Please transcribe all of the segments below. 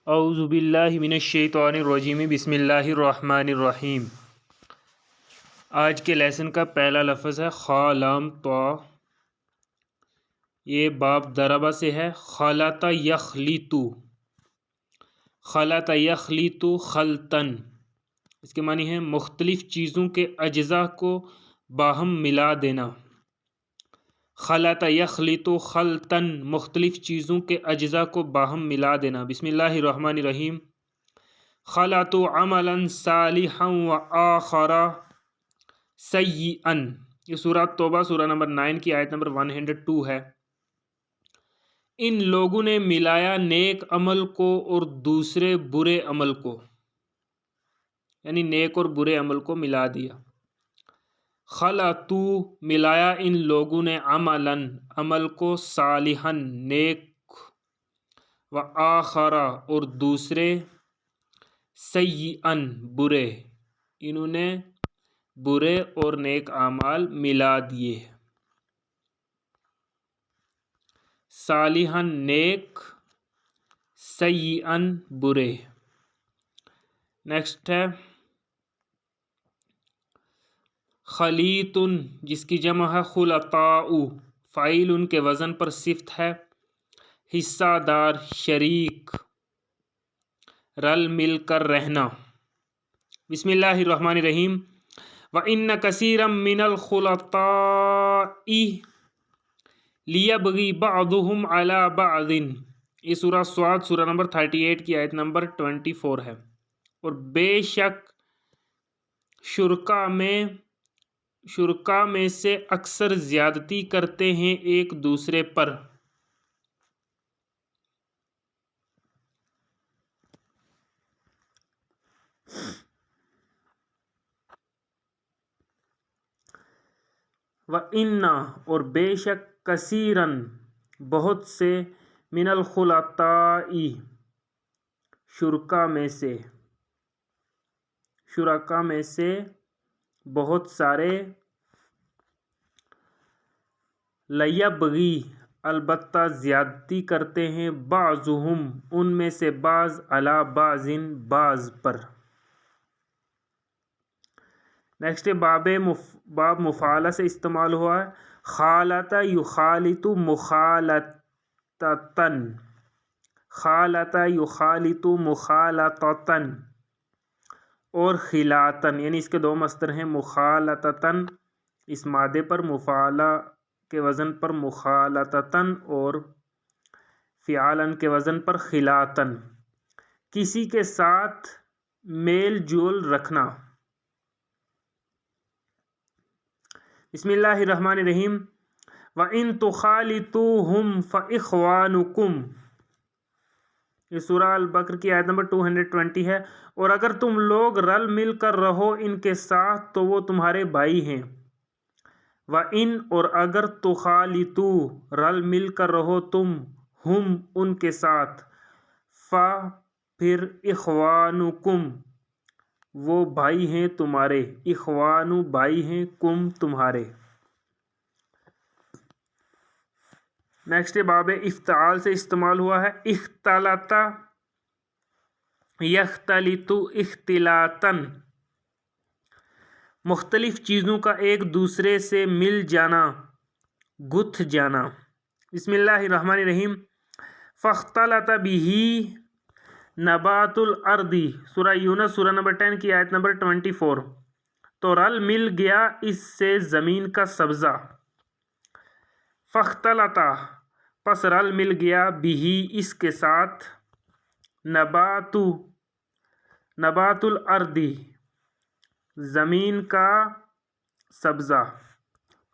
اعوذ باللہ من الشیطان الرجیم بسم اللہ الرحمن الرحیم۔ آج کے لیسن کا پہلا لفظ ہے خا لام طا۔ یہ باب ضربہ سے ہے۔ خلط یخلط، خلط یخلط خلطن، اس کے معنی ہے مختلف چیزوں کے اجزاء کو باہم ملا دینا۔ خلط یخلط خلطن، مختلف چیزوں کے اجزاء کو باہم ملا دینا۔ بسم اللہ الرحمن الرحیم۔ خلطوا عملا صالحا وآخر سیئا، یہ سورہ توبہ سورہ نمبر 9 کی آیت نمبر 102 ہے۔ ان لوگوں نے ملایا نیک عمل کو اور دوسرے برے عمل کو، یعنی نیک اور برے عمل کو ملا دیا۔ خلطو، ملایا ان لوگوں نے عملاً، عمل کو، صالحاً، نیک، و آخر، اور دوسرے، سیئاً، برے، انہوں نے برے اور نیک اعمال ملا دیے۔ صالحاً نیک، سیئاً برے۔ نیکسٹ ہے خلیطن، جس کی جمع ہے خلطاء، فاعل ان کے وزن پر صفت ہے، حصہ دار، شریک، رل مل کر رہنا۔ بسم اللہ الرحمن الرحیم۔ وَإِنَّ كَثِيرًا مِّنَ الْخُلَطَاءِ لِيَبْغِي بَعْضُهُمْ عَلَى بَعْضٍ، یہ سورہ صاد سورہ نمبر 38 کی آیت نمبر 24 ہے۔ اور بے شک شرکا میں سے اکثر زیادتی کرتے ہیں ایک دوسرے پر۔ وَإِنَّ، اور بے شک، کثیراً، بہت سے، من الخلطاء، شرکا میں سے بہت سارے، لیبغی، البتہ زیادتی کرتے ہیں، بعضہم، ان میں سے بعض، علی بعض، بعض پر۔ نیکسٹ باب مفعلہ سے استعمال ہوا ہے۔ خالط یخالط مخالطتن، خالط یخالط مخالطتن، اور خلاطن، یعنی اس کے دو مصدر ہیں، مخالطتن اس مادے پر، مفعلہ کے وزن پر مخالطتن، اور فعالن کے وزن پر خلاطن، کسی کے ساتھ میل جول رکھنا۔ بسم اللہ الرحمن الرحیم۔ وَإِن تُخَالِطُوهُمْ فَإِخْوَانُكُمْ، یہ سورہ البقرہ کی آیت نمبر 220 ہے۔ اور اگر تم لوگ رل مل کر رہو ان کے ساتھ تو وہ تمہارے بھائی ہیں۔ وَإِن، اور اگر تُخَالِطُوا، رل مل کر رہو تم، ہم، ان کے ساتھ، پھر اخوانکم، وہ بھائی ہیں تمہارے، اخوان، بھائی ہیں، کم، تمہارے۔ نیکسٹ باب افتعال سے استعمال ہوا ہے۔ اختلط یختلط اختلاطاً، مختلف چیزوں کا ایک دوسرے سے مل جانا، گتھ جانا۔ بسم اللہ الرحمن الرحیم۔ فاختلط بہ نبات الارض، سورہ یونس سورہ نمبر 10 کی آیت نمبر 24، تو رل مل گیا اس سے زمین کا سبزہ۔ فاختلط، پس رل مل گیا، بہ، اس کے ساتھ، نبات الارض، زمین کا سبزہ،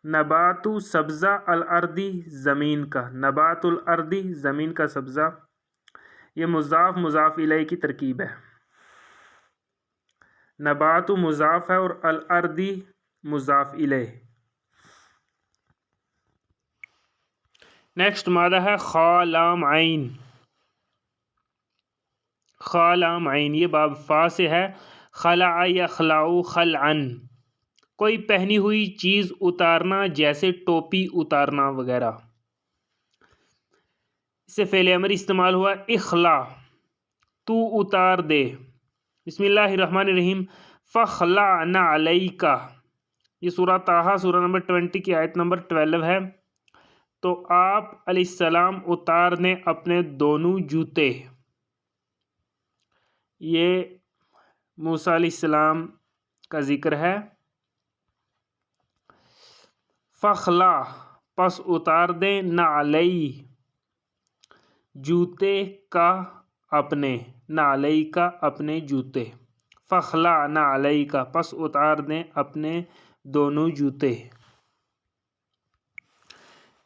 نبات سبزہ، الارض زمین کا، نبات الارض زمین کا سبزہ، یہ مضاف مضاف الیہ کی ترکیب ہے۔ نبات مضاف ہے اور الارض مضاف الیہ۔ نیکسٹ مادہ ہے خا لام عین۔ خا لام عین، یہ باب فا سے ہے۔ خلع یخلع خلعا، کوئی پہنی ہوئی چیز اتارنا، جیسے ٹوپی اتارنا وغیرہ۔ اس سے فعل امر استعمال ہوا اخلع، تو اتار دے۔ بسم اللہ الرحمن الرحیم۔ فخلعن علیک، یہ سورہ طٰہٰ سورہ نمبر 20 کی آیت نمبر 12 ہے۔ تو آپ علیہ السلام اتار دیں اپنے دونوں جوتے۔ یہ موسیٰ علیہ السلام کا ذکر ہے۔ فخلع پس اتار دیں، نعلی جوتے کا اپنے، نعلی کا اپنے جوتے۔ فخلع نعلی کا پس اتار دیں اپنے دونوں جوتے۔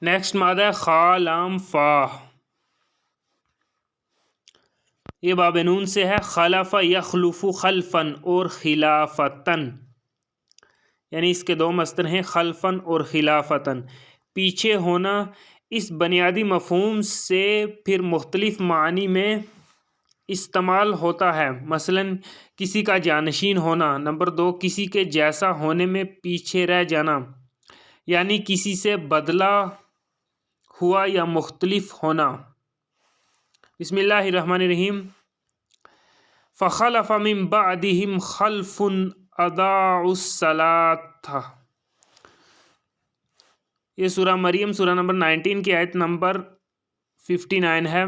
نیکسٹ مادہ ہے خا لام فا، یہ باب نون سے ہے۔ خلف یخلف خلفن اور خلافتن، یعنی اس کے دو مصدر ہیں، خلفن اور خلافتن۔ پیچھے ہونا اس بنیادی مفہوم سے پھر مختلف معنی میں استعمال ہوتا ہے، مثلا کسی کا جانشین ہونا۔ نمبر 2، کسی کے جیسا ہونے میں پیچھے رہ جانا، یعنی کسی سے بدلہ ہوا یا مختلف ہونا۔ بسم اللہ الرحمن الرحیم۔ فخلف من بعدهم خلف اضاعوا الصلاۃ، یہ سورہ مریم سورہ نمبر 19 کی آیت نمبر 59 ہے۔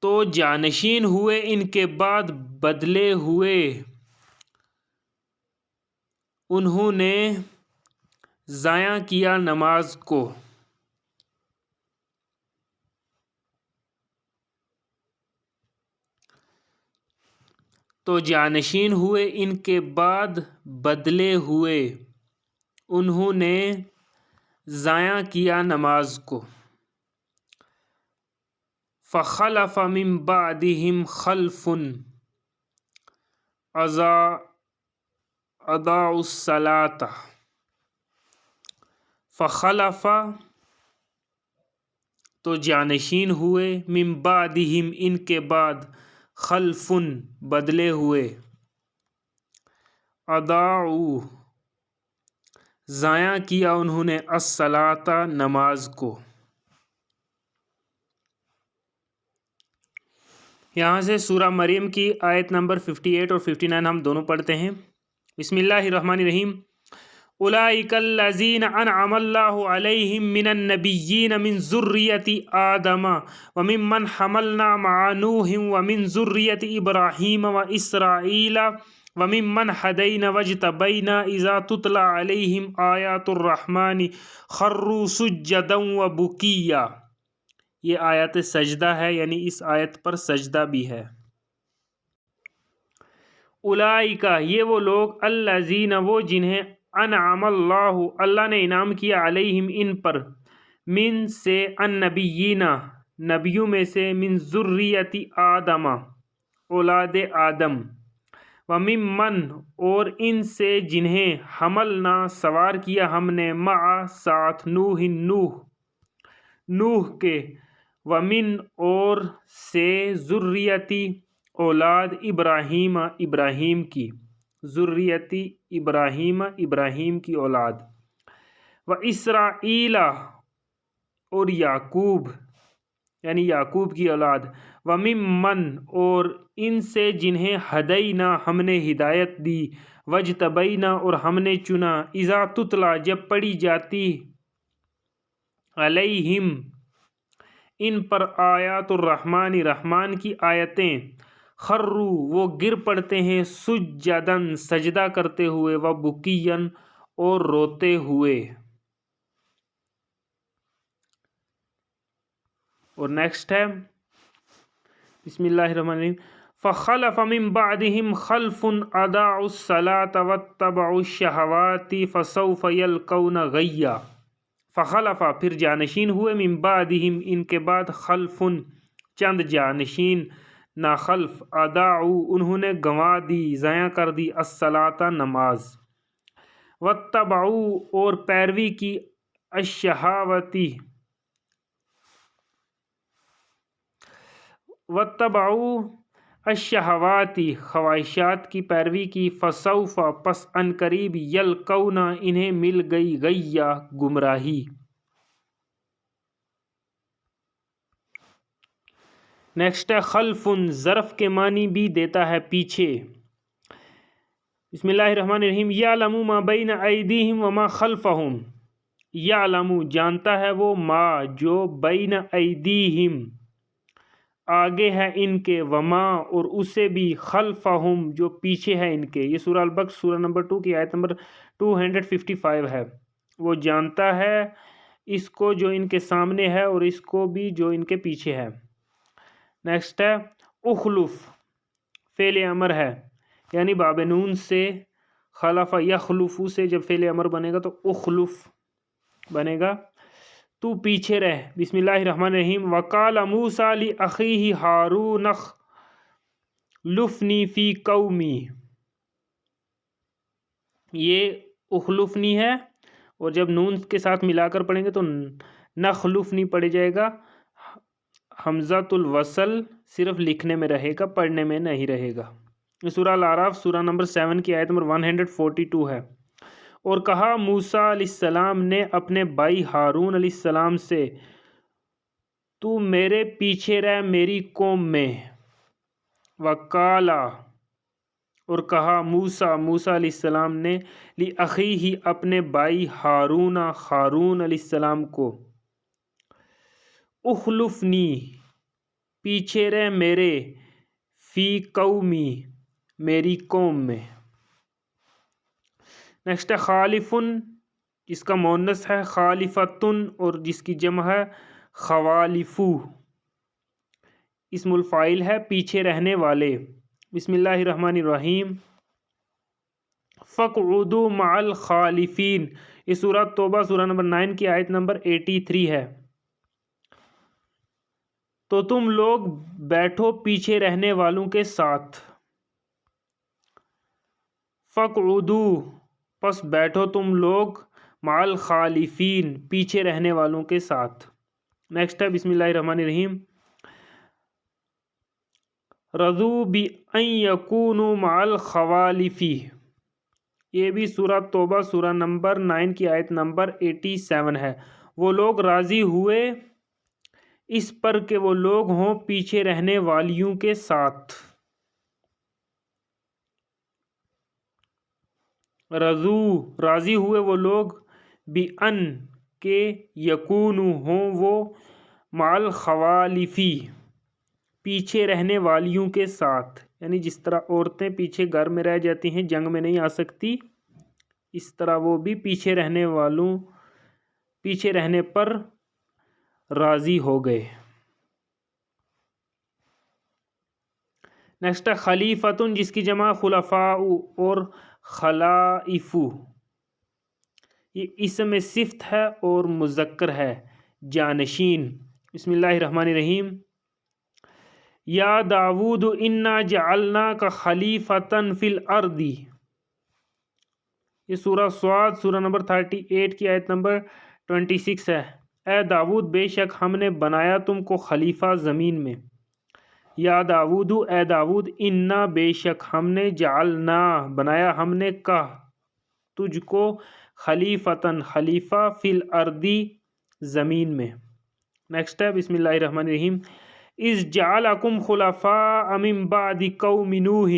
تو جانشین ہوئے ان کے بعد بدلے ہوئے، انہوں نے ضائع کیا نماز کو۔ تو جانشین ہوئے ان کے بعد بدلے ہوئے، انہوں نے ضائع کیا نماز کو۔ فخلف من بعدهم خلف اضاعوا الصلاۃ، فخلف تو جانشین ہوئے، من بعدهم ان کے بعد، خلف بدلے ہوئے، اضاعوا ضائع کیا انہوں نے، الصلاۃ نماز کو۔ یہاں سے سورہ مریم کی آیت نمبر 58 اور 59 ہم دونوں پڑھتے ہیں۔ بسم اللہ الرحمن الرحیم۔ اولئک الذین انعم اللہ علیہم من النبیین من ذریۃ آدم وممن حملنا مع نوح ومن ذریۃ ابراہیم واسرائیل وممن ہدینا واجتبینا اذا تتلی علیہم آیات الرحمن خروا سجدا وبکیا، یہ آیت سجدہ ہے، یعنی اس آیت پر سجدہ بھی ہے۔ اولئک یہ وہ لوگ، الذین وہ جنہیں، انعم اللہ اللہ نے انعام کیا، علیہم ان پر، من سے، النبیین نبیوں میں سے، من ذریۃ آدم اولاد آدم، وممن اور ان سے جنہیں، حملنا سوار کیا ہم نے، مع ساتھ، نوح کے، ومن اور سے، ذریتی اولاد، ابراہیم ابراہیم کی، ذریتی ابراہیم ابراہیم کی اولاد، و اسرائیل اور یعقوب یعنی یعقوب کی اولاد، وممن اور ان سے جنہیں، ہدینا ہم نے ہدایت دی، واجتبینا اور ہم نے چنا، اذا تتلی جب پڑھی جاتی، علیہم ان پر، آیات الرحمن رحمان کی آیتیں، خروا وہ گر پڑتے ہیں، سجداً سجدہ کرتے ہوئے، وبکیا اور روتے ہوئے۔ اور نیکسٹ ہے بسم اللہ الرحمن الرحیم۔ فخلف من بعدهم خلف اضاعوا الصلاة واتبعوا الشہوات فسوف یلقون غیا۔ فخلف پھر جانشین ہوئے، من بعدهم ان کے بعد، خلف چند جانشین، نا خلف، اضاعوا انہوں نے گنوا دی، ضائع کر دی، الصلاۃ نماز، واتبعوا اور پیروی کی، الشہواتی واتبعوا الشہواتی خواہشات کی پیروی کی، فسوف پس ان قریب، یلقون انہیں مل گئی، غیا گمراہی۔ نیکسٹ ہے خلف، ظرف کے معنی بھی دیتا ہے پیچھے. بسم اللہ الرحمن الرحیم. یعلم ما بین ایدیہم وما خلفہم. یعلم جانتا ہے وہ، ما جو، بین ایدیہم آگے ہے ان کے، وما اور اسے بھی، خلفہم جو پیچھے ہے ان کے. یہ سورہ البقرہ سورہ نمبر 2 کی آیت نمبر 255 ہے. وہ جانتا ہے اس کو جو ان کے سامنے ہے اور اس کو بھی جو ان کے پیچھے ہے. نیکسٹ ہے اخلف، فعل امر ہے، یعنی باب نون سے خلف یخلف سے جب فعل امر بنے گا تو اخلف بنے گا. تو پیچھے رہ. بسم اللہ الرحمن الرحیم. وقال موسیٰ لأخیہ ہارون اخلفنی فی قومی. یہ اخلفنی ہے اور جب نون کے ساتھ ملا کر پڑھیں گے تو نخلفنی پڑھ جائے گا. حمزۃ الوصل صرف لکھنے میں رہے گا، پڑھنے میں نہیں رہے گا. سورہ الاعراف سورہ نمبر 7 کی آیت نمبر 142 ہے. اور کہا موسیٰ علیہ السلام نے اپنے بھائی ہارون علیہ السلام سے، تو میرے پیچھے رہ میری قوم میں. وقالا اور کہا موسیٰ علیہ السلام نے، لأخیہ اپنے بھائی ہارون علیہ السلام کو، اخلفنی پیچھے رہ میرے، فی قومی میری قوم میں. نیکسٹ ہے خالفن، جس کا مؤنث ہے خالفتن اور جس کی جمع ہے خوالفو. اسم الفاعل ہے پیچھے رہنے والے. بسم اللہ الرحمن الرحیم. فَاقْعُدُوا مَعَ الْخَالِفِينَ. یہ سورہ توبہ سورہ نمبر 9 کی آیت نمبر 83 ہے. تو تم لوگ بیٹھو پیچھے رہنے والوں کے ساتھ. فَاقْعُدُوا پس بیٹھو تم لوگ، مع الخالفین پیچھے رہنے والوں کے ساتھ. نیکسٹ ہے بسم اللہ الرحمن الرحیم. رضوا بأن یکونوا مع الخوالف. یہ بھی سورہ توبہ سورہ نمبر 9 کی آیت نمبر 87 ہے. وہ لوگ راضی ہوئے اس پر کہ وہ لوگ ہوں پیچھے رہنے والیوں کے ساتھ. رضوا راضی ہوئے وہ لوگ، بأن کہ، یکونوا ہوں وہ، مع الخوالف پیچھے رہنے والیوں کے ساتھ. یعنی جس طرح عورتیں پیچھے گھر میں رہ جاتی ہیں، جنگ میں نہیں آ سکتی، اس طرح وہ بھی پیچھے رہنے پر راضی ہو گئے. نیکسٹ ہے خلیفتن، جس کی جمع خلفاء اور خلائف. یہ اسم صفت ہے اور مذکر ہے، جانشین. بسم اللہ الرحمن الرحیم. یا داود انا جعلناک خلیفۃ فی الارض. یہ سورہ صاد سورہ نمبر 38 کی آیت نمبر 26 ہے. اے داود بے شک ہم نے بنایا تم کو خلیفہ زمین میں. یا داود اے داود، انا بے شک ہم نے، جعلنا بنایا ہم نے، کا تجھ کو، خلیفتن خلیفہ، فی الارض زمین میں. نیکسٹ ہے بسم اللہ الرحمن الرحیم. اذ جعلکم خلفاء من بعد قوم نوح.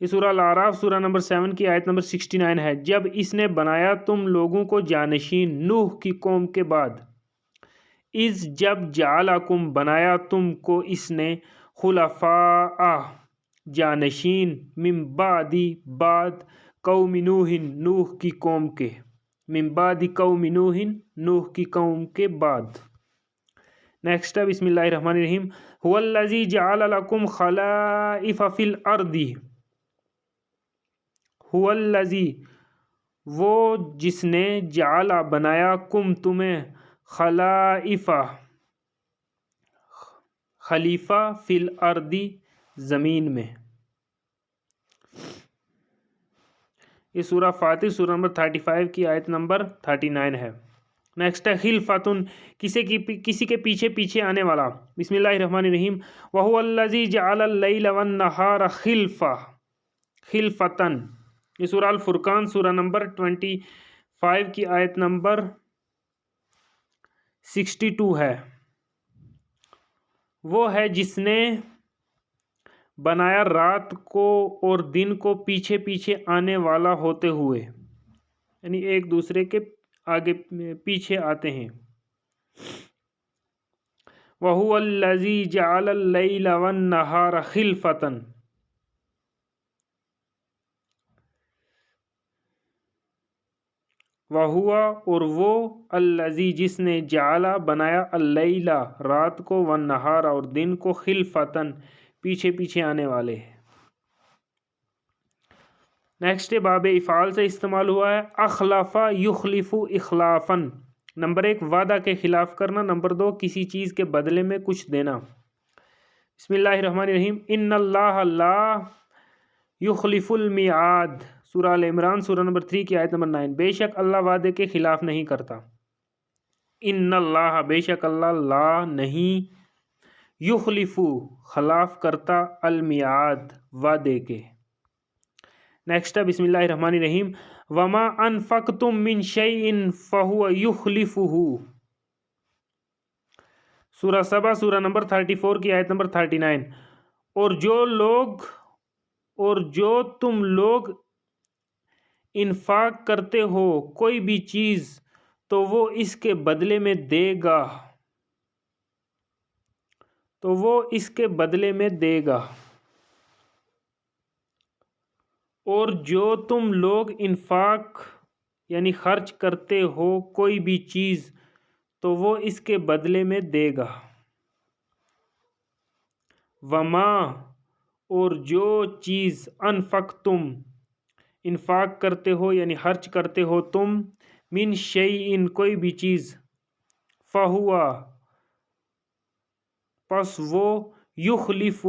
یہ سورہ الاعراف سورہ نمبر 7 کی آیت نمبر 69 ہے. جب اس نے بنایا تم لوگوں کو جانشین نوح کی قوم کے بعد. اذ جب، جعلکم بنایا تم کو اس نے، خلفاء جانشین، من بعد بعد، قوم نوح نوح کی قوم کے، من بعد قوم نوح نوح کی قوم کے بعد. نیکسٹ ہے بسم اللہ الرحمن الرحیم. هو الذی جعل لکم خلائف فی الارض. هو الذی وہ جس نے، جعل بنایا، کم تمہیں، خلائف خلیفہ، فی الارض زمین میں. یہ سورہ فاطر سورہ نمبر 35 کی آیت نمبر 39 ہے. نیکسٹ ہے خلفتن، کسی کے پیچھے پیچھے آنے والا. بسم اللہ الرحمن الرحیم. وَهُوَ الَّذِي جَعَلَ اللَّيْلَ وَالنَّهَارَ خِلْفَةً. یہ سورہ الفرقان سورہ نمبر 25 کی آیت نمبر 62 ہے. وہ ہے جس نے بنایا رات کو اور دن کو پیچھے پیچھے آنے والا ہوتے ہوئے، یعنی ایک دوسرے کے آگے پیچھے آتے ہیں۔ وَهُوَ الَّذِي جَعَلَ اللَّيْلَ وَالنَّهَارَ خِلْفَةً، وَهُوَ اور وہ، الَّذِي جس نے، جعل بنایا، اللیل رات کو، والنہار اور دن کو، خلفتاً پیچھے پیچھے آنے والے۔ نیکسٹ باب افعال سے استعمال ہوا ہے، اخلف یخلف اخلافاً، نمبر 1 وعدہ کے خلاف کرنا، نمبر 2 کسی چیز کے بدلے میں کچھ دینا۔ بسم اللہ الرحمن الرحیم، ان اللہ لا یخلف المیعاد، سورہ آل عمران سورہ نمبر 3 کی آیت نمبر 9، بے شک اللہ وعدے کے خلاف نہیں کرتا۔ ان اللہ بے شک اللہ، لا نہیں، یخلف خلاف کرتا، المیعاد وعدے کے۔ نیکسٹ ہے بسم اللہ الرحمن الرحیم، وما انفقتم من شیء فہو یخلفہ، سورہ سبا سورہ نمبر 34 کی آیت نمبر 39، اور جو تم لوگ انفاق کرتے ہو کوئی بھی چیز تو وہ اس کے بدلے میں دے گا، تو وہ اس کے بدلے میں دے گا، اور جو تم لوگ انفاق یعنی خرچ کرتے ہو کوئی بھی چیز تو وہ اس کے بدلے میں دے گا۔ وما اور جو چیز، انفقتم انفاق کرتے ہو یعنی خرچ کرتے ہو تم، من شیء کوئی بھی چیز، فہو پس وہ، یخلفہ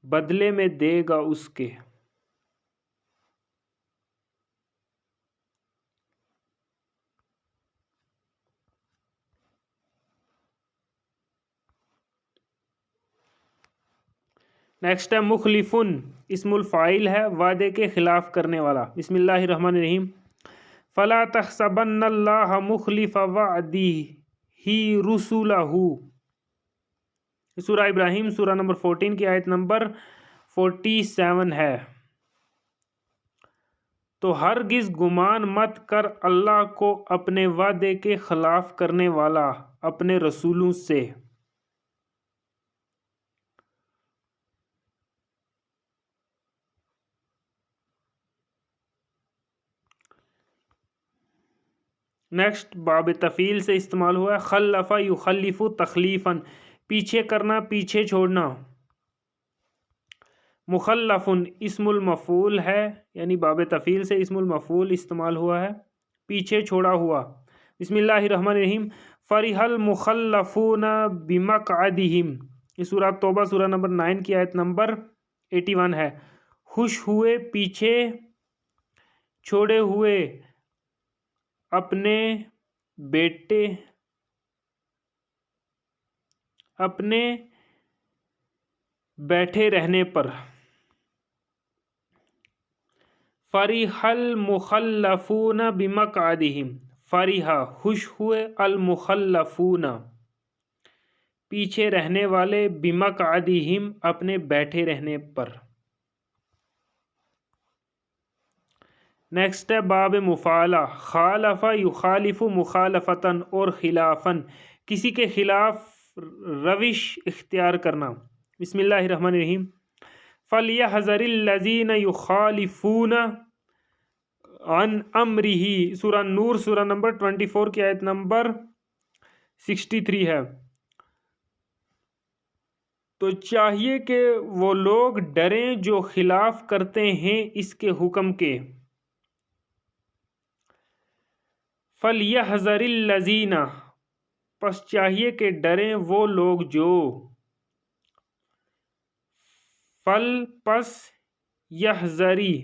بدلے میں دے گا اس کے۔ نیکسٹ ہے مخلفن، اسم الفاعل ہے، وعدے کے خلاف کرنے والا۔ بسم اللہ الرحمن الرحیم، فلا تحسبن اللہ مخلف وعدہ رسلہ، سورہ ابراہیم سورہ نمبر 14 کی آیت نمبر 47 ہے۔ تو ہرگز گمان مت کر اللہ کو اپنے وعدے کے خلاف کرنے والا اپنے رسولوں سے۔ نیکسٹ باب تفعیل سے استعمال ہوا ہے، خلف یخلف تخلیفاً، پیچھے کرنا، پیچھے چھوڑنا۔ مخلفن اسم المفعول ہے، یعنی باب تفعیل سے اسم المفعول استعمال ہوا ہے، پیچھے چھوڑا ہوا۔ بسم اللہ الرحمن الرحیم، فرح المخلفون بمقعدہم، یہ سورہ توبہ سورہ نمبر 9 کی آیت نمبر 81 ہے۔ خوش ہوئے، پیچھے چھوڑے ہوئے، اپنے بیٹھے رہنے پر۔ فرح المخلفون بمقعدہم، فرح خوش ہوئے، المخلفون پیچھے رہنے والے، بمقعدہم اپنے بیٹھے رہنے پر۔ نیکسٹ ہے باب مفعلہ، خالف یخالف مخالفتاً اور خلافاً، کسی کے خلاف روش اختیار کرنا۔ بسم اللہ الرحمن الرحیم، فَلْيَحْذَرِ الَّذِينَ يُخَالِفُونَ عَنْ أَمْرِهِ، سورہ نور سورہ نمبر 24 کی آیت نمبر 63 ہے۔ تو چاہیے کہ وہ لوگ ڈریں جو خلاف کرتے ہیں اس کے حکم کے۔ فَلْيَحْذَرِ الَّذِينَ پس چاہیے کہ ڈریں وہ لوگ جو، فل پس یحذری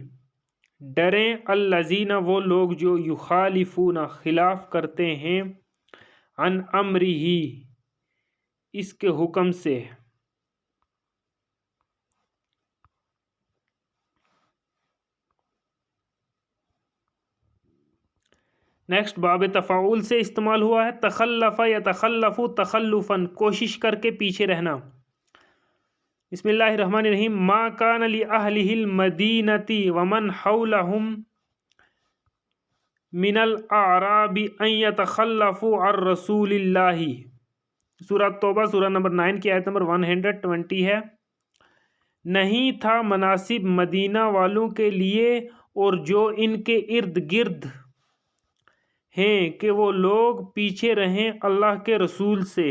ڈریں، الذین وہ لوگ جو، یخالفون خلاف کرتے ہیں، عن امرہ اس کے حکم سے۔ نیکسٹ باب تفاعل سے استعمال ہوا ہے تخلف یتخلف تخلفاً کوشش کر کے پیچھے رہنا. بسم اللہ الرحمن الرحیم. ما کان لأہلہ المدینۃ ومن حولہم من الاعراب ان یتخلفوا عن رسول اللہ. سورہ توبہ سورہ نمبر 9 کی آیت نمبر 120 ہے. نہیں تھا مناسب مدینہ والوں کے لیے اور جو ان کے ارد گرد ہیں کہ وہ لوگ پیچھے رہیں اللہ کے رسول سے.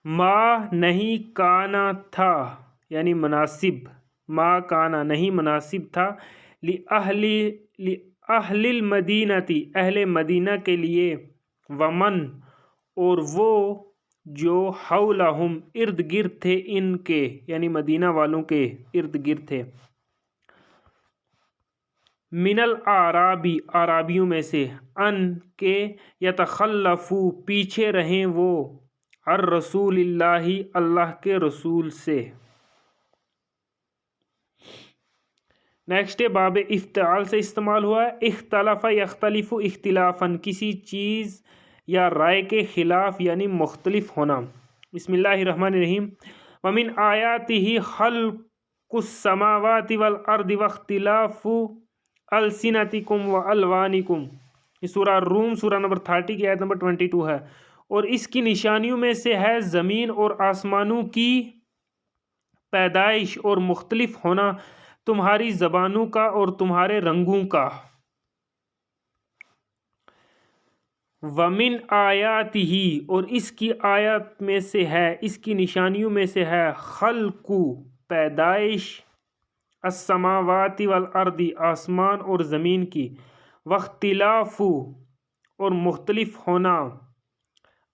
ما نہیں کانا تھا یعنی مناسب، ما کانا نہیں مناسب تھا لأہل المدینتی اہل مدینہ کے لیے، ومن اور وہ جو حولہم ارد گرد تھے ان کے یعنی مدینہ والوں کے ارد گرد تھے، من الاعرابی اعرابیوں میں سے، ان کے یتخلفو پیچھے رہیں وہ، عن رسول اللہ اللہ کے رسول سے. نیکسٹ باب افتعال سے استعمال ہوا ہے اختلف یختلف اختلافاً کسی چیز یا رائے کے خلاف یعنی مختلف ہونا. بسم اللہ الرحمن الرحیم. ومن آیاتہ خلق السماوات والارض واختلاف السنتکم والوانکم. یہ سورہ روم سورہ نمبر 30 کی آیت نمبر 22 ہے. اور اس کی نشانیوں میں سے ہے زمین اور آسمانوں کی پیدائش اور مختلف ہونا تمہاری زبانوں کا اور تمہارے رنگوں کا. ومن آیاتہ اور اس کی آیات میں سے ہے، اس کی نشانیوں میں سے ہے، خلق پیدائش، السماوات والارض آسمان اور زمین کی، واختلاف اور مختلف ہونا،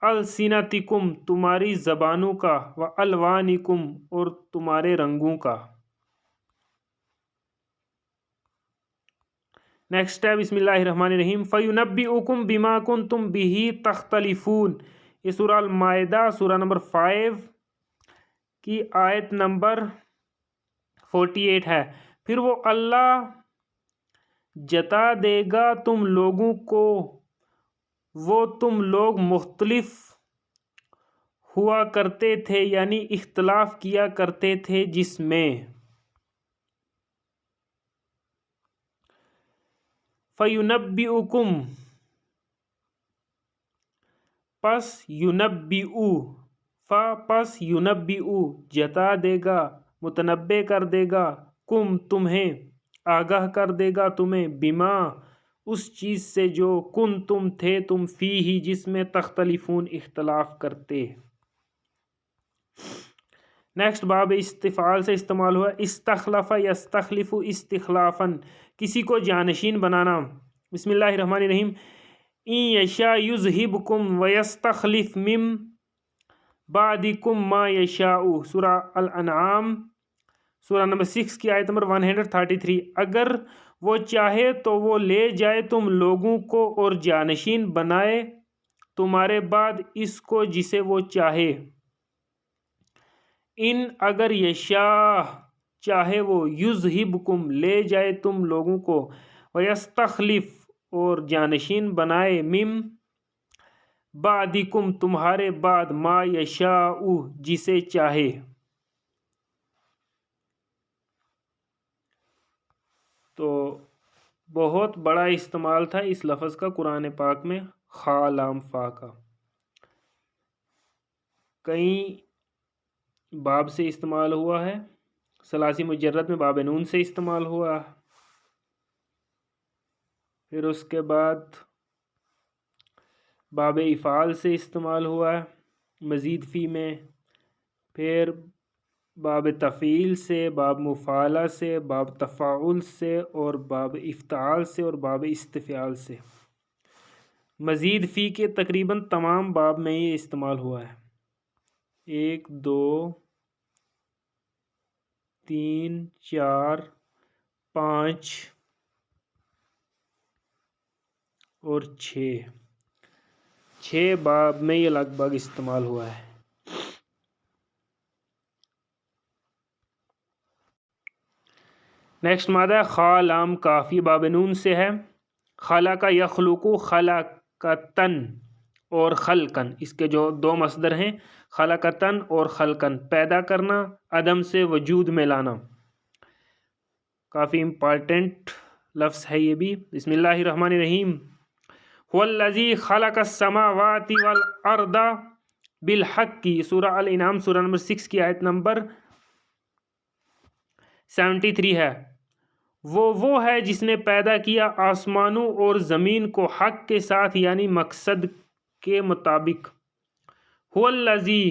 السنتکم تمہاری زبانوں کا، والوانکم اور تمہارے رنگوں کا. نیکسٹ ہے بسم اللہ الرحمن الرحیم. فَيُنَبِّئُكُم بِمَا كُنتُم بِهِ تَخْتَلِفُونَ. یہ سورہ المائدہ سورہ نمبر 5 کی آیت نمبر 48 ہے. پھر وہ اللہ جتا دے گا تم لوگوں کو وہ تم لوگ مختلف ہوا کرتے تھے یعنی اختلاف کیا کرتے تھے جس میں. فَيُنَبِّئُكُم پس یُنَبِّئُ پس یُنَبِّئُ جتا دے گا، متنبع کر دے گا، کم تمہیں، آگاہ کر دے گا تمہیں، بما اس چیز سے جو کن تم تھے تم فیہ جس میں تختلفون اختلاف کرتے. نیکسٹ باب استفعال سے استعمال ہوا استخلف یستخلف استخلافاً کسی کو جانشین بنانا. بسم اللہ الرحمن الرحیم. ان یشاء یذہبکم ویستخلف من بعدکم ما یشاء. سورہ الانعام سورہ نمبر 6 کی آیت نمبر 133. اگر وہ چاہے تو وہ لے جائے تم لوگوں کو اور جانشین بنائے تمہارے بعد اس کو جسے وہ چاہے. ان اگر یشاء چاہے وہ، یذہبکم لے جائے تم لوگوں کو، ویستخلف اور جانشین بنائے، من بعدکم تمہارے بعد، ما یشاء جسے چاہے. تو بہت بڑا استعمال تھا اس لفظ کا قرآن پاک میں، خا لام فا کا. کئی باب سے استعمال ہوا ہے. ثلاثی مجرد میں باب نون سے استعمال ہوا، پھر اس کے بعد باب افعال سے استعمال ہوا ہے مزید فی میں، پھر باب تفعیل سے، باب مفعلہ سے، باب تفاعل سے، اور باب افتعال سے، اور باب استفعال سے. مزید فی کے تقریباً تمام باب میں یہ استعمال ہوا ہے. 1 2 3 4 5 اور 6 باب میں یہ لگ بھگ استعمال ہوا ہے. نیکسٹ مادہ ہے خا لام کاف، یہ باب نون سے ہے۔ خلق یخلق خلقتن اور خلقن، اس کے جو دو مصدر ہیں خلقتن اور خلقن، پیدا کرنا، عدم سے وجود میں لانا، کافی امپارٹنٹ لفظ ہے یہ بھی۔ بسم اللہ الرحمن الرحیم۔ هو الذی خلق السماوات والارض بالحق، سورہ الانعام سورہ نمبر 6 کی آیت نمبر 73 ہے۔ وہ ہے جس نے پیدا کیا آسمانوں اور زمین کو حق کے ساتھ، یعنی مقصد کے مطابق۔ هو الذی،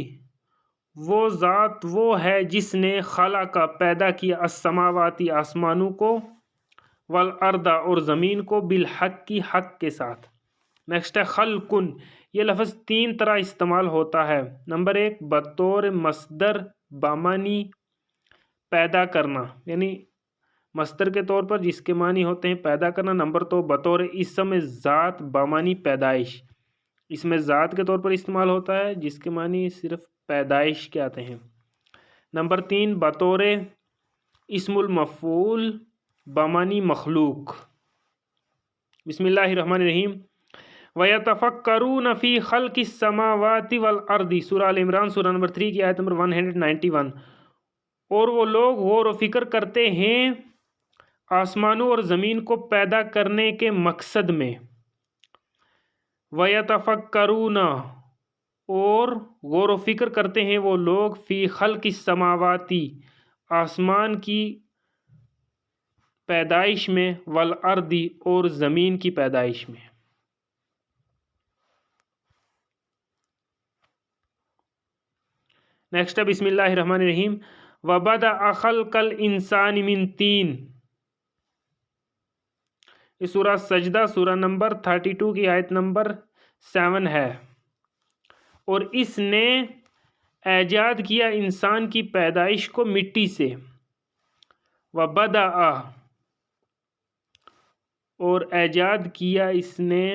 وہ ذات وہ ہے جس نے خلق پیدا کیا السماواتی آسمانوں کو، والارض اور زمین کو، بالحق کی حق کے ساتھ۔ نیکسٹ ہے خلقن، یہ لفظ 3 طرح استعمال ہوتا ہے۔ نمبر 1 بطور مصدر بامانی پیدا کرنا، یعنی مصدر کے طور پر جس کے معنی ہوتے ہیں پیدا کرنا۔ نمبر 2 بطور اسم ذات بامانی پیدائش، اسم ذات کے طور پر استعمال ہوتا ہے جس کے معنی صرف پیدائش کے آتے ہیں۔ نمبر 3 بطور اسم المفعول بامانی مخلوق۔ بسم اللہ الرحمن الرحیم۔ وَيَتَفَكَّرُونَ فِي خَلْقِ السَّمَاوَاتِ وَالْأَرْضِ، سورہ آل عمران سورہ نمبر 3 کی آیت نمبر 191۔ اور وہ لوگ غور و فکر کرتے ہیں آسمانوں اور زمین کو پیدا کرنے کے مقصد میں۔ وَيَتَفَكَّرُونَ، اور غور و فکر کرتے ہیں وہ لوگ، فی خلق السماوات، آسمان کی پیدائش میں، والارض، اور زمین کی پیدائش میں۔ نیکسٹ ہے بسم اللہ الرحمن الرحیم۔ وَبَدَأَ خَلْقَ الْإِنسَانِ مِنْ طِینٍ، یہ سورہ سجدہ سورہ نمبر 32 کی آیت نمبر 7 ہے۔ اور اس نے ایجاد کیا انسان کی پیدائش کو مٹی سے۔ وَبَدَأَ، اور ایجاد کیا اس نے،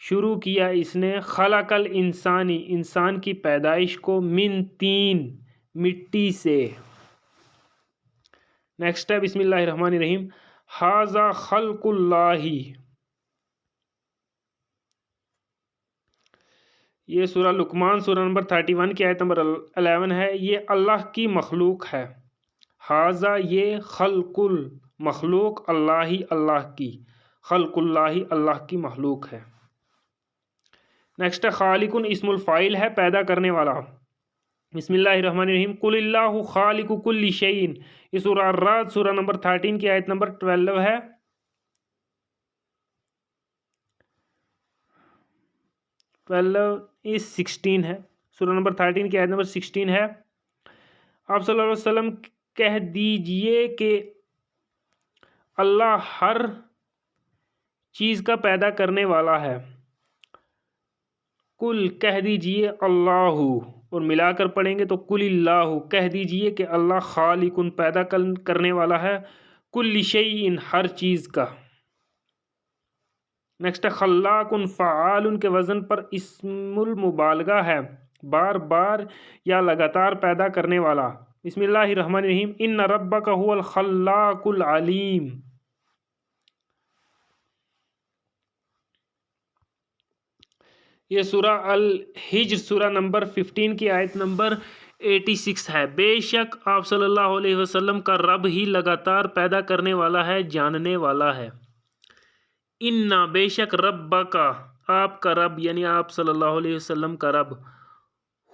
شروع کیا اس نے، خلق الانسانی، انسان کی پیدائش کو، من طین، مٹی سے۔ نیکسٹ ہے بسم اللہ الرحمن الرحیم۔ ھذا خلق اللہ، یہ سورہ لقمان سورہ نمبر 31 کی آیت نمبر 11 ہے۔ یہ اللہ کی مخلوق ہے۔ ھذا، یہ، خلق المخلوق، اللہ، اللہ کی، خلق اللہ، اللہ کی مخلوق ہے۔ نیکسٹ ہے خالق، اسم الفاعل ہے، پیدا کرنے والا۔ بسم اللہ الرحمن الرحیم۔ قل اللہ خالق کل شیء، یہ سورہ الرعد سورہ نمبر 13 کی آیت نمبر 12 ہے۔ 16 ہے، سورہ نمبر 13 کی آیت نمبر 16 ہے۔ آپ صلی اللہ علیہ وسلم کہہ دیجئے کہ اللہ ہر چیز کا پیدا کرنے والا ہے۔ کل، کہہ دیجئے، اللہ، اور ملا کر پڑھیں گے تو کل اللہ، کہہ دیجئے کہ اللہ خالق، پیدا کرنے والا ہے، کل شیء، ہر چیز کا۔ نیکسٹ ہے خلاق، فعال کے وزن پر اسم المبالغہ ہے، بار بار یا لگاتار پیدا کرنے والا۔ بسم اللہ الرحمن الرحیم۔ ان ربک هو الخلاق العلیم، یہ سورہ الحجر سورہ نمبر 15 کی آیت نمبر 86 ہے۔ بے شک آپ صلی اللہ علیہ وسلم کا رب ہی لگاتار پیدا کرنے والا ہے، جاننے والا ہے۔ اِنَّ، بے شک، ربک، آپ کا رب، یعنی آپ صلی اللہ علیہ وسلم کا رب،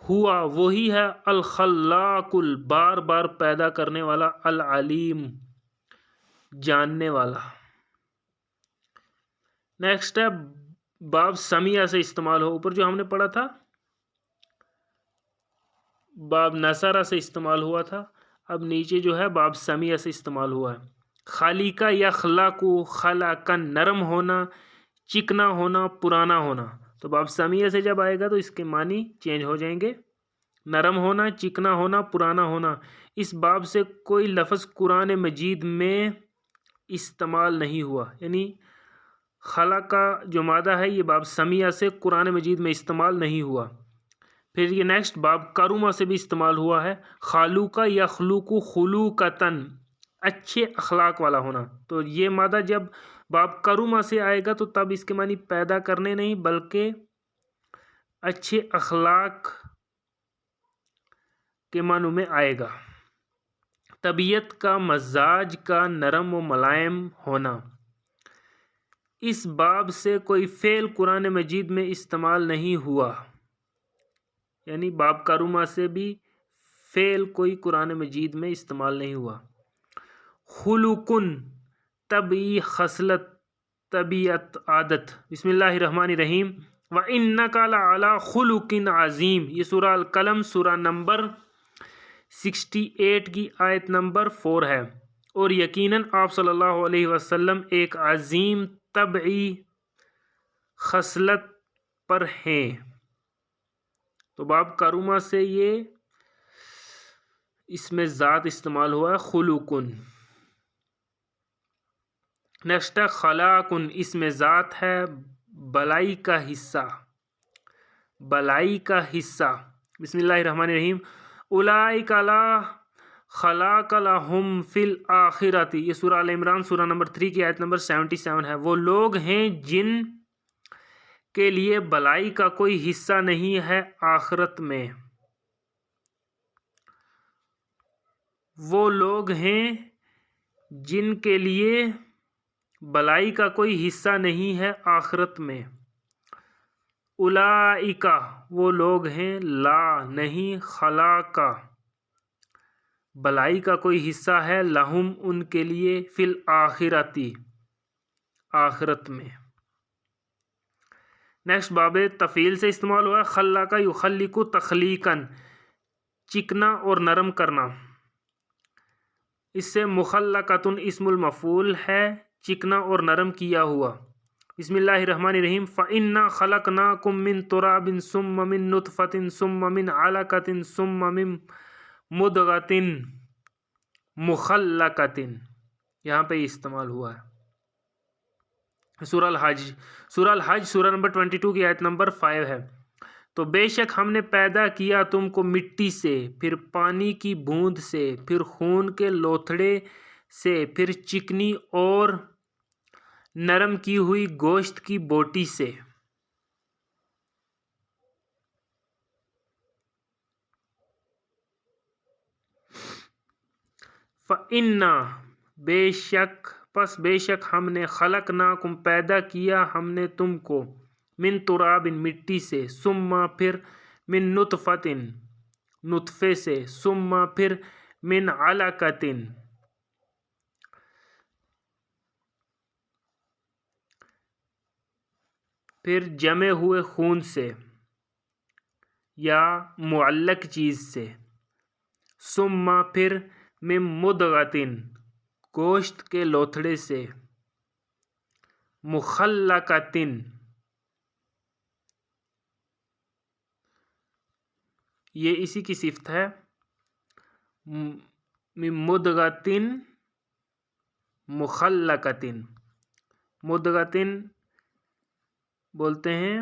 ہوا، وہی ہے، الخلاق، بار بار پیدا کرنے والا، العلیم، جاننے والا۔ نیکسٹ ہے باب سمیہ سے استعمال ہو، اوپر جو ہم نے پڑھا تھا باب نصرہ سے استعمال ہوا تھا، اب نیچے جو ہے باب سمیہ سے استعمال ہوا ہے۔ خالیقہ یخلق خلقن، نرم ہونا، چکنا ہونا، پرانا ہونا۔ تو باب سمیہ سے جب آئے گا تو اس کے معنی چینج ہو جائیں گے، نرم ہونا، چکنا ہونا، پرانا ہونا۔ اس باب سے کوئی لفظ قرآن مجید میں استعمال نہیں ہوا، یعنی خلق کا جو مادہ ہے یہ باب سمیہ سے قرآن مجید میں استعمال نہیں ہوا۔ پھر یہ نیکسٹ باب کرما سے بھی استعمال ہوا ہے۔ خالوقہ یخلوق خلوقتن، اچھے اخلاق والا ہونا. تو یہ مادہ جب باب کروما سے آئے گا تو تب اس کے معنی پیدا کرنے نہیں بلکہ اچھے اخلاق کے معنوں میں آئے گا. طبیعت کا مزاج کا نرم و ملائم ہونا. اس باب سے کوئی فعل قرآن مجید میں استعمال نہیں ہوا، یعنی باب کروما سے بھی فعل کوئی قرآن مجید میں استعمال نہیں ہوا. خلقن طبعی خصلت طبیعت عادت. بسم اللہ الرحمن الرحیم. وَإِنَّكَ لَعَلَىٰ خُلُقٍ عَظِيمٍ. یہ سورہ القلم سورہ نمبر 68 کی آیت نمبر 4 ہے. اور یقیناً آپ صلی اللہ علیہ وسلم ایک عظیم طبعی خصلت پر ہیں. تو باب کروما سے یہ اس میں ذات استعمال ہوا ہے خلقن. نیکسٹ ہے خلاقن. اس میں ذات ہے بلائی کا حصہ، بلائی کا حصہ. بسم اللہ الرحمن الرحیم. اولئک لا خلاق لہم فی الآخرۃ. یہ سورہ آل عمران سورہ نمبر 3 کی آیت نمبر 77 ہے. وہ لوگ ہیں جن کے لیے بلائی کا کوئی حصہ نہیں ہے آخرت میں. وہ لوگ ہیں جن کے لیے بلائی کا کوئی حصہ نہیں ہے آخرت میں. اولئک وہ لوگ ہیں، لا نہیں، خلاق بلائی کا کوئی حصہ ہے، لہم ان کے لیے، فی الآخرۃ آخرت میں. نیکسٹ باب تفعیل سے استعمال ہوا خلق یخلق تخلیقاً، چکنا اور نرم کرنا. اس سے مخلقۃ اسم المفعول ہے، چکنا اور نرم کیا ہوا. بسم اللہ الرحمن الرحیم. فَإِنَّا خَلَقْنَاكُم مِّن تُرَابٍ ثُمَّ مِّن نُّطْفَةٍ ثُمَّ مِّنْ عَلَقَةٍ ثُمَّ مِّن مُّضْغَةٍ مُّخَلَّقَةٍ. یہاں پہ استعمال ہوا ہے. سورہ الحج سورہ نمبر 22 کی آیت نمبر 5 ہے. تو بے شک ہم نے پیدا کیا تم کو مٹی سے، پھر پانی کی بوند سے، پھر خون کے لوتھڑے سے، پھر چکنی اور نرم کی ہوئی گوشت کی بوٹی سے. فَإِنَّا بے شک ہم نے خلقناکم پیدا کیا ہم نے تم کو، من تراب مٹی سے، ثم پھر من نطفۃ نطفے سے، ثم پھر من علقۃ پھر جمے ہوئے خون سے یا معلق چیز سے، ثم پھر من مضغۃ گوشت کے لوتھڑے سے، مخلقۃ یہ اسی کی صفت ہے، من مضغۃ مخلقۃ. مضغۃ بولتے ہیں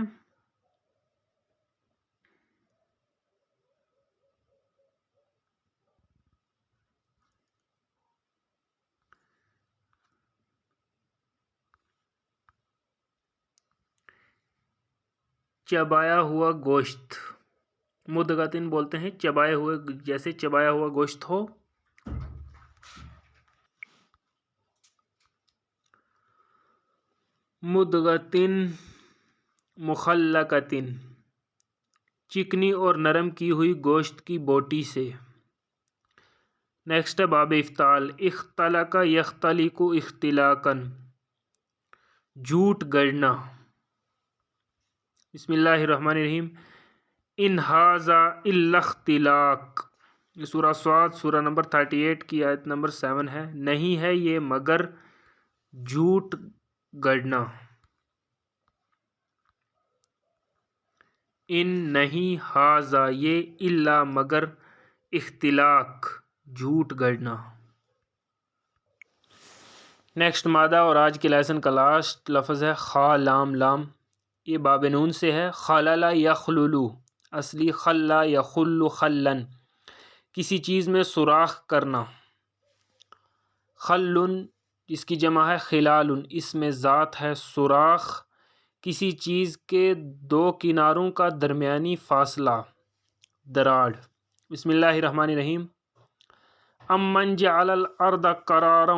چبایا ہوا گوشت. مدغتن بولتے ہیں چبائے ہوئے، جیسے چبایا ہوا گوشت ہو. مدغتن مخلقتن چکنی اور نرم کی ہوئی گوشت کی بوٹی سے. نیکسٹ ہے باب افتعال. اختلق یختلق اختلاقاً جھوٹ گڑنا. بسم اللہ الرحمن الرحیم. ان ھذا الا اختلاق. یہ سورہ صاد سورہ نمبر 38 کی آیت نمبر 7 ہے. نہیں ہے یہ مگر جھوٹ گڑنا. ان نہیں، ھذا یہ، الا مگر، اختلاق جھوٹ گڑنا. نیکسٹ مادہ اور آج کے لیسن کا لاسٹ لفظ ہے خا لام لام. یہ باب نون سے ہے. خلل یخلل، اصلی خلا یخل خلن، کسی چیز میں سوراخ کرنا. خلٌ جس کی جمع ہے خلال، اس میں ذات ہے سوراخ، کسی چیز کے دو کناروں کا درمیانی فاصلہ، دراڑ۔ بسم اللہ الرحمن الرحیم۔ امن جعل الارض قرارا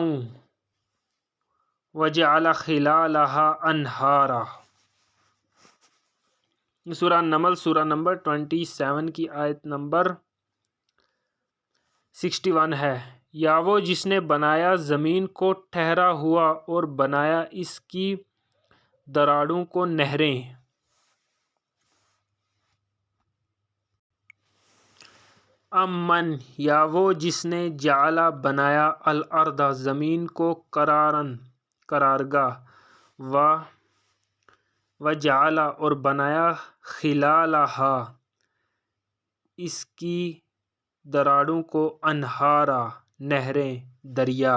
وجعل خلالها انہارا۔ سورہ نمل سورہ نمبر 27 کی آیت نمبر 61 ہے۔ یا وہ جس نے بنایا زمین کو ٹھہرا ہوا اور بنایا اس کی دراڑوں کو نہریں۔ امن یا وہ جس نے جعل بنایا الارض زمین کو قرارن قرارگاہ و جعل اور بنایا خلالہا اس کی دراڑوں کو انہارا نہریں دریا۔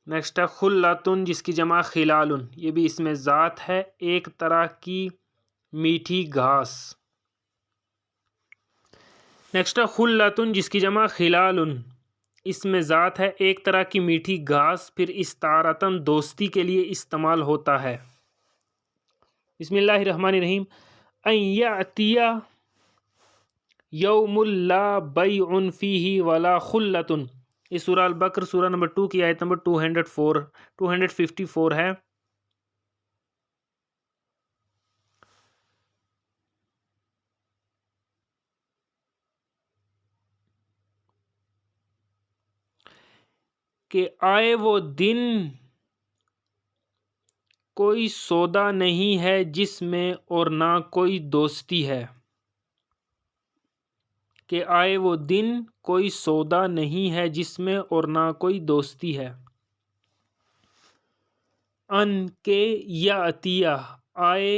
نیکسٹ ہے خلتن جس کی جمع خلالن، یہ بھی اس میں ذات ہے ایک طرح کی میٹھی گھاس۔ نیکسٹ ہے خلتن جس کی جمع خلالن، اس میں ذات ہے ایک طرح کی میٹھی گھاس، پھر استعارتاً دوستی کے لیے استعمال ہوتا ہے۔ بسم اللہ الرحمن الرحیم۔ ان یأتی یوم لا بیع فیہ ولا خلۃ، یہ سورہ البقر سورہ نمبر 2 کی آیت نمبر 254 ہے۔ کہ آئے وہ دن کوئی سودا نہیں ہے جس میں اور نہ کوئی دوستی ہے۔ کہ آئے وہ دن کوئی سودا نہیں ہے جس میں اور نہ کوئی دوستی ہے۔ ان کے یاتیہ آئے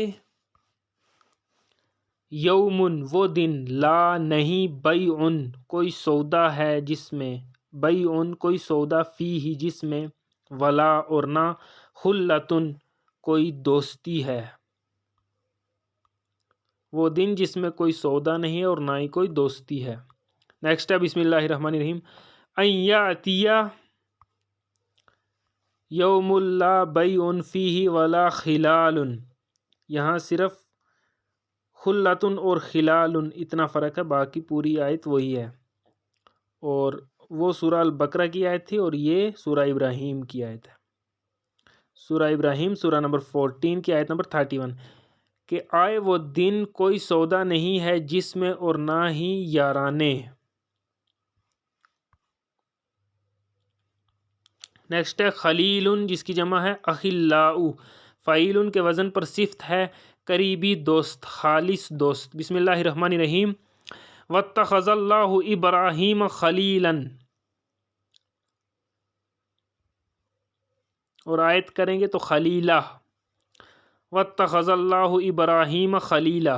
یومن وہ دن لا نہیں بیعن کوئی سودا ہے جس میں، بیعن کوئی سودا فیہ جس میں، ولا اور نہ خلتن کوئی دوستی ہے۔ وہ دن جس میں کوئی سودا نہیں ہے اور نہ ہی کوئی دوستی ہے۔ نیکسٹ ہے بسم اللہ الرحمن الرحیم۔ ان یأتی یوم لا بیع فیہ ولا خلال، یہاں صرف خلتن اور خلال اتنا فرق ہے، باقی پوری آیت وہی ہے، اور وہ سورہ البقرہ کی آیت تھی اور یہ سورہ ابراہیم کی آیت ہے۔ سورہ ابراہیم سورہ نمبر 14 کی آیت نمبر 31، کہ آئے وہ دن کوئی سودا نہیں ہے جس میں اور نہ ہی یارانے۔ نیکسٹ ہے خلیل جس کی جمع ہے اخلاء، فعیل کے وزن پر صفت ہے قریبی دوست، خالص دوست۔ بسم اللہ الرحمن الرحیم۔ واتخذ اللہ ابراہیم خلیلا، اور آیت کریں گے تو خلیلہ۔ واتخذ اللہ ابراہیم خلیلا،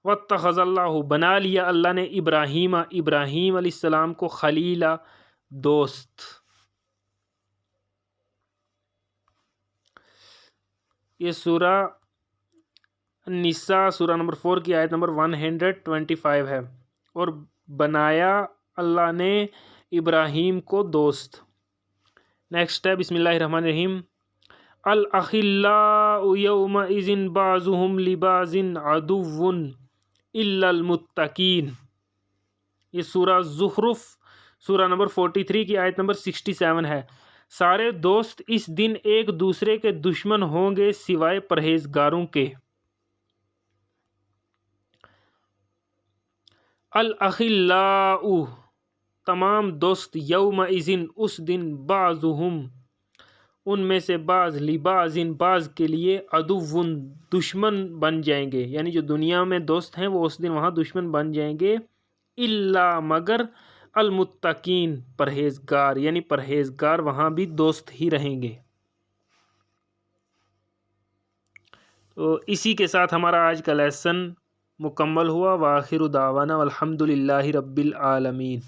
واتخذ اللہ بنا لیا اللہ نے ابراہیم علیہ السلام کو خلیلا دوست۔ یہ سورہ النساء سورہ نمبر 4 کی آیت نمبر 125 ہے، اور بنایا اللہ نے ابراہیم کو دوست۔ نیکسٹ ہے بسم اللہ الرحمن الرحیم۔ الاخلاء یومئذ بعضهم لبعض عدو الا المتقین، یہ سورہ زخرف سورہ نمبر 43 کی آیت نمبر 67 ہے۔ سارے دوست اس دن ایک دوسرے کے دشمن ہوں گے سوائے پرہیزگاروں کے۔ الاخلاء تمام دوست، یومئذ اس دن، بعضهم ان میں سے بعض، لبعض بعض کے لیے، عدو دشمن بن جائیں گے، یعنی جو دنیا میں دوست ہیں وہ اس دن وہاں دشمن بن جائیں گے، الا مگر، المتقین پرہیزگار، یعنی پرہیزگار وہاں بھی دوست ہی رہیں گے۔ تو اسی کے ساتھ ہمارا آج کا لیسن مکمل ہوا۔ وآخر دعوانا والحمد للہ رب العالمین۔